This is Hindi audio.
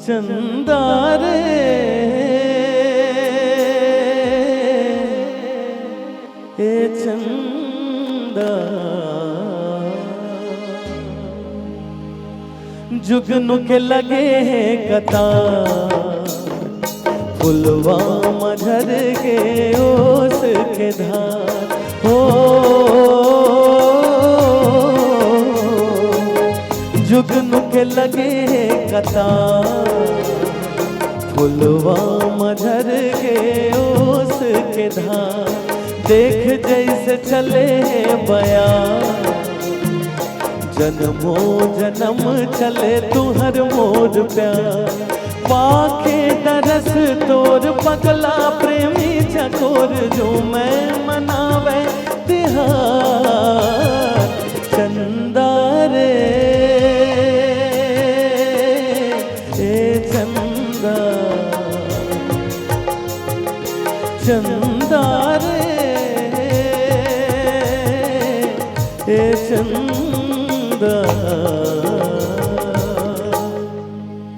चंदा रे ए चंदा, जुगनू के लगे कतार, फुलवा मझर के ओस के धार हो। जुगनू के लगे कतार, फुलवा मझर के ओस के धार, देख जैसे चले बयां, जन्मों जन्म चले तुहर मोर प्यार। पाके दरस तोर पगला प्रेमी चकोर, जो मैं मनावे तिहार। चंदा रे ए चंदा, चंदा रे ए चंदा।